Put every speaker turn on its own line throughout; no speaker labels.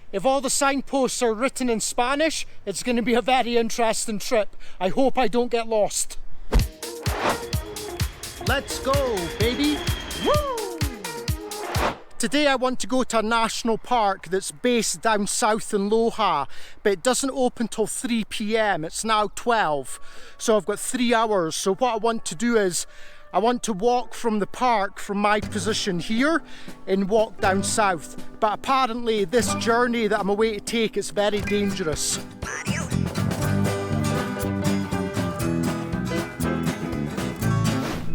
If all the signposts are written in Spanish, it's going to be a very interesting trip. I hope I don't get lost. Let's go, baby! Woo! Today I want to go to a national park that's based down south in Loja, but it doesn't open till 3 p.m. It's now 12, so I've got 3 hours. So what I want to do is I want to walk from the park from my position here and walk down south. But apparently this journey that I'm away to take is very dangerous.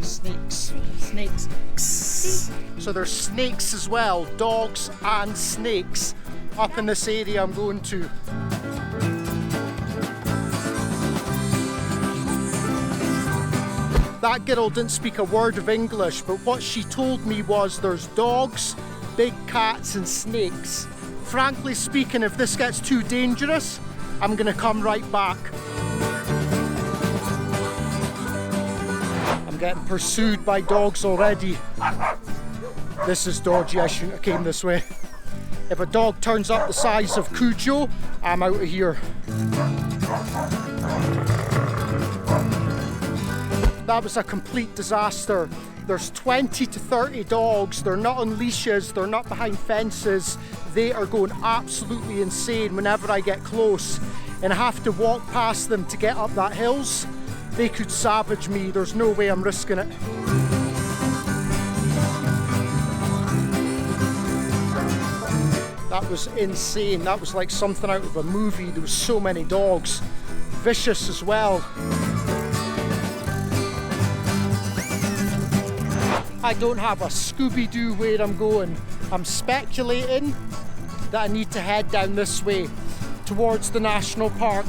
Snakes. So there's snakes as well, dogs and snakes up in this area I'm going to. That girl didn't speak a word of English, but what she told me was there's dogs, big cats and snakes. Frankly speaking, if this gets too dangerous, I'm gonna come right back. I'm getting pursued by dogs already. This is dodgy, I shouldn't have came this way. If a dog turns up the size of Cujo, I'm out of here. That was a complete disaster. There's 20 to 30 dogs. They're not on leashes, they're not behind fences. They are going absolutely insane whenever I get close. And I have to walk past them to get up that hills. They could savage me. There's no way I'm risking it. That was insane. That was like something out of a movie. There was so many dogs. Vicious as well. I don't have a Scooby-Doo where I'm going. I'm speculating that I need to head down this way towards the national park.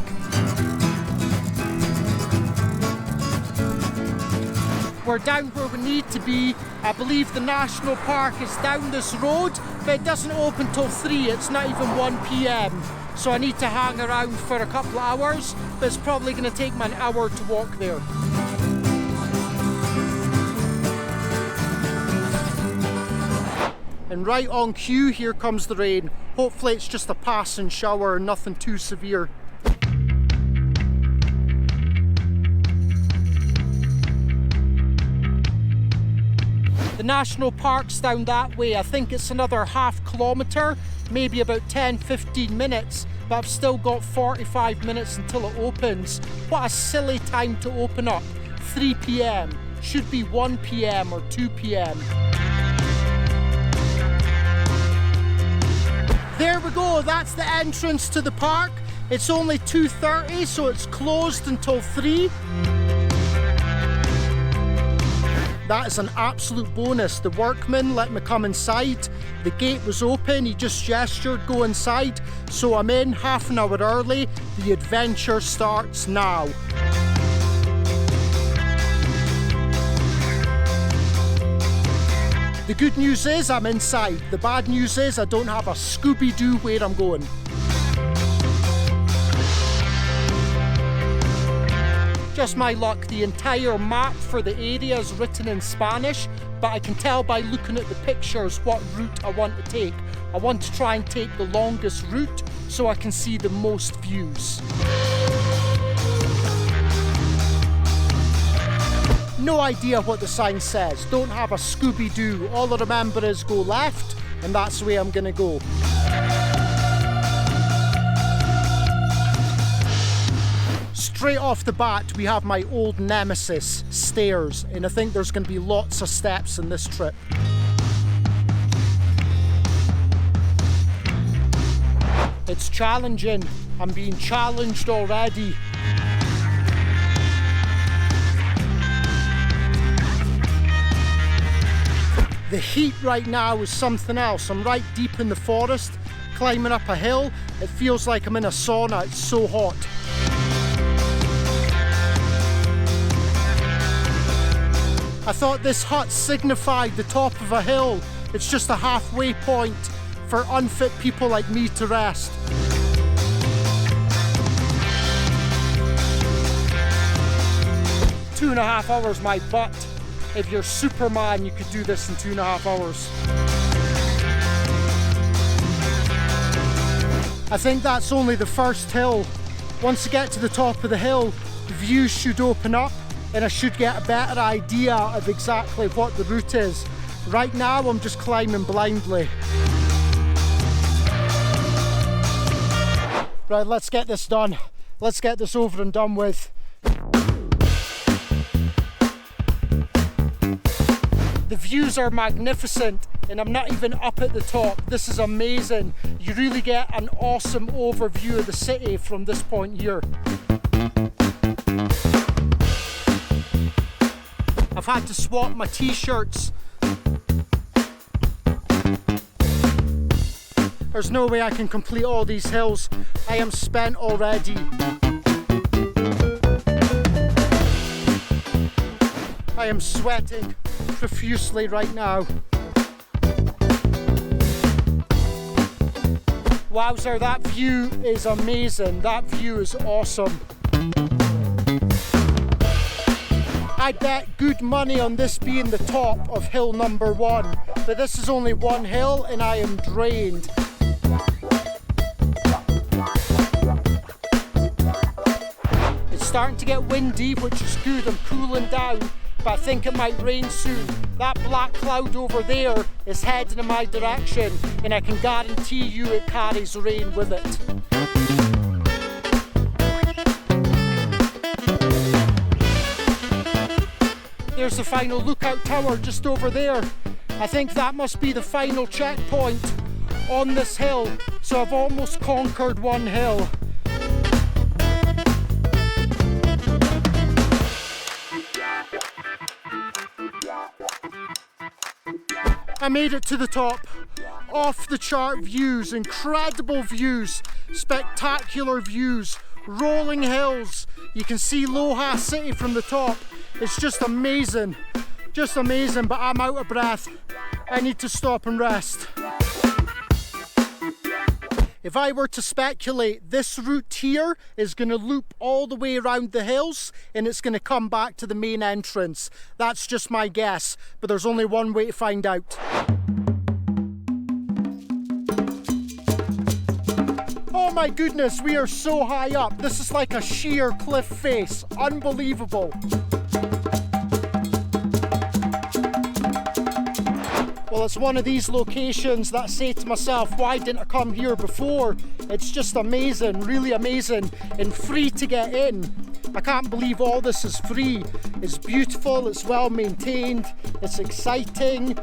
We're down where we need to be. I believe the national park is down this road, but it doesn't open till 3. It's not even 1 p.m. So I need to hang around for a couple of hours, but it's probably going to take me an hour to walk there. And right on cue, here comes the rain. Hopefully it's just a passing shower and nothing too severe. The national park's down that way. I think it's another half kilometre, maybe about 10-15 minutes, but I've still got 45 minutes until it opens. What a silly time to open up. 3 p.m. Should be 1 p.m. or 2 p.m. There we go, that's the entrance to the park. It's only 2:30, so it's closed until 3. That is an absolute bonus. The workman let me come inside. The gate was open, he just gestured, go inside. So I'm in half an hour early. The adventure starts now. The good news is I'm inside. The bad news is I don't have a Scooby-Doo where I'm going. Just my luck, the entire map for the area is written in Spanish, but I can tell by looking at the pictures what route I want to take. I want to try and take the longest route so I can see the most views. No idea what the sign says. Don't have a Scooby-Doo. All I remember is go left, and that's the way I'm gonna go. Straight off the bat, we have my old nemesis, stairs, and I think there's gonna be lots of steps in this trip. It's challenging. I'm being challenged already. The heat right now is something else. I'm right deep in the forest, climbing up a hill. It feels like I'm in a sauna, it's so hot. I thought this hut signified the top of a hill. It's just a halfway point for unfit people like me to rest. Two and a half hours, my butt. If you're Superman, you could do this in 2.5 hours. I think that's only the first hill. Once I get to the top of the hill, the views should open up and I should get a better idea of exactly what the route is. Right now, I'm just climbing blindly. Right, let's get this done. Let's get this over and done with. The views are magnificent and I'm not even up at the top. This is amazing. You really get an awesome overview of the city from this point here. I've had to swap my t-shirts. There's no way I can complete all these hills. I am spent already. I am sweating profusely right now. Wowzer, that view is amazing. That view is awesome. I bet good money on this being the top of hill number 1, but this is only one hill and I am drained. It's starting to get windy, which is good. I'm cooling down, but I think it might rain soon. That black cloud over there is heading in my direction, and I can guarantee you it carries rain with it. There's the final lookout tower just over there. I think that must be the final checkpoint on this hill. So I've almost conquered one hill. I made it to the top. Off the chart views, incredible views, spectacular views, rolling hills. You can see Loja city from the top. It's just amazing, but I'm out of breath. I need to stop and rest. If I were to speculate, this route here is going to loop all the way around the hills and it's going to come back to the main entrance. That's just my guess, but there's only one way to find out. Oh my goodness, we are so high up. This is like a sheer cliff face. Unbelievable. Well, it's one of these locations that I say to myself, why didn't I come here before? It's just amazing, really amazing, and free to get in. I can't believe all this is free. It's beautiful, it's well maintained, it's exciting.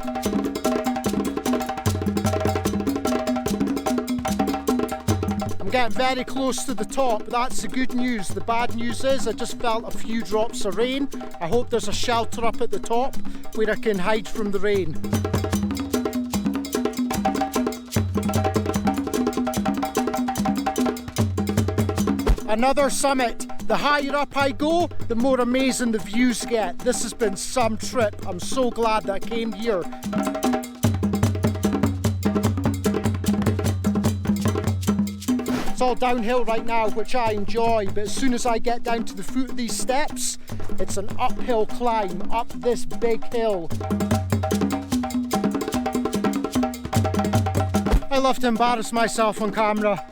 I'm getting very close to the top. That's the good news. The bad news is I just felt a few drops of rain. I hope there's a shelter up at the top where I can hide from the rain. Another summit. The higher up I go, the more amazing the views get. This has been some trip. I'm so glad that I came here. It's all downhill right now, which I enjoy, but as soon as I get down to the foot of these steps, it's an uphill climb up this big hill. I love to embarrass myself on camera.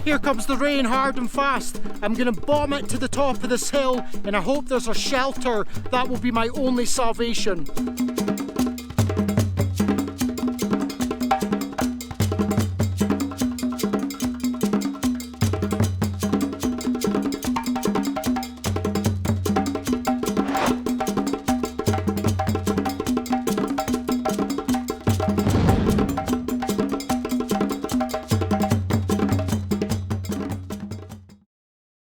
Here comes the rain hard and fast. I'm gonna bomb it to the top of this hill and I hope there's a shelter. That will be my only salvation.